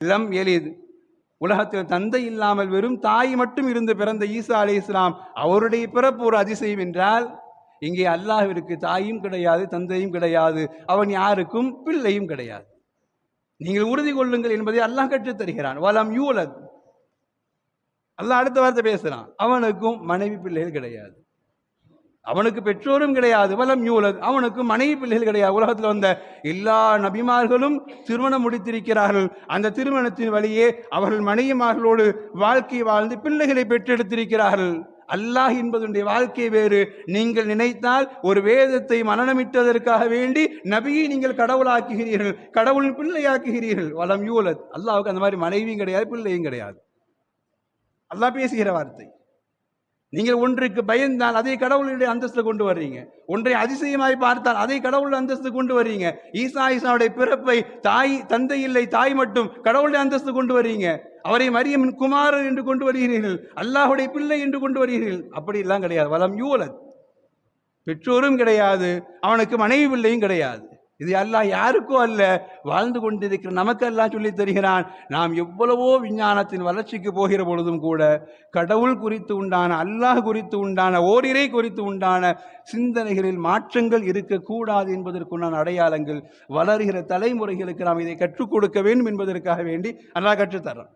லம் எலித், உலகத்தில் தந்தை இல்லாமல் வெறும் தாய் மட்டும் இருந்து பிறந்த ஈசா அலைஹிஸ்ஸலாம் அவருடைய பிறப்பு ஒரு அதிசயம் என்றால், இங்கே அல்லாஹ்விற்கு தாயும் கிடையாது, தந்தையும் கிடையாது, அவன் யாருக்கும் பிள்ளையும் கிடையாது. நீங்கள் உறுதி கொள்ளுங்கள் என்பதை அல்லாஹ் கற்றுத் தருகிறான். வலம் யூலத், அல்லாஹ் அடுத்த வார்த்தை பேசுறான், அவனுக்கும் மனைவி பிள்ளைகள் கிடையாது, அவனுக்கு பெற்றோரும் கிடையாது. வலம் யூலத், அவனுக்கு மனைவி பிள்ளைகள் கிடையாது. உலகத்தில் வந்த எல்லா நபிமார்களும் திருமணம் முடித்திருக்கிறார்கள். அந்த திருமணத்தின் வழியே அவர்கள் மனைவிமார்களோடு வாழ்க்கை வாழ்ந்து பிள்ளைகளை பெற்றெடுத்திருக்கிறார்கள். அல்லாஹ் என்பதனுடைய வாழ்க்கை வேறு. நீங்கள் நினைத்தால் ஒரு வேதத்தை மனனமிட்டதற்காக வேண்டி நபியை நீங்கள் கடவுளாக்குகிறீர்கள், கடவுளின் பிள்ளையாக்குகிறீர்கள். வலம் யூலத், அல்லாஹ்வுக்கு அந்த மாதிரி மனைவியும் கிடையாது, பிள்ளையும் கிடையாது. அல்லாஹ் பேசுகிற வார்த்தை. நீங்கள் ஒன்றுக்கு பயந்தால் அதை கடவுளுடைய அந்தஸ்து கொண்டு வர்றீங்க, ஒன்றை அதிசயமாய் பார்த்தால் அதை கடவுளுடைய அந்தஸ்து கொண்டு வர்றீங்க. ஈசாவுடைய பிறப்பை தாய் தந்தை இல்லை, தாய் மட்டும், கடவுளுடைய அந்தஸ்து கொண்டு வர்றீங்க. அவரை மரியமின் குமாரன் என்று கொண்டு வருகிறீர்கள், அல்லாஹுடைய பிள்ளை என்று கொண்டு வருகிறீர்கள். அப்படி எல்லாம் கிடையாது. வலம் யூலத், பெற்றோரும் கிடையாது, அவனுக்கு மனைவி பிள்ளையும் கிடையாது. இது அல்லாஹ் யாருக்கோ அல்ல, வாழ்ந்து கொண்டிருக்கிற நமக்கு அல்லாஹ் சொல்லி தருகிறான். நாம் எவ்வளவோ விஞ்ஞானத்தின் வளர்ச்சிக்கு போகிற பொழுதும் கூட கடவுள் குறித்து உண்டான, அல்லாஹ் குறித்து உண்டான, ஓரிரை குறித்து உண்டான சிந்தனைகளில் மாற்றங்கள் இருக்கக்கூடாது என்பதற்குண்டான அடையாளங்கள் வளர்கிற தலைமுறைகளுக்கு நாம் இதை கற்றுக் கொடுக்க வேண்டும் என்பதற்காக வேண்டி அல்லாஹ் கற்றுத்தர்றான்.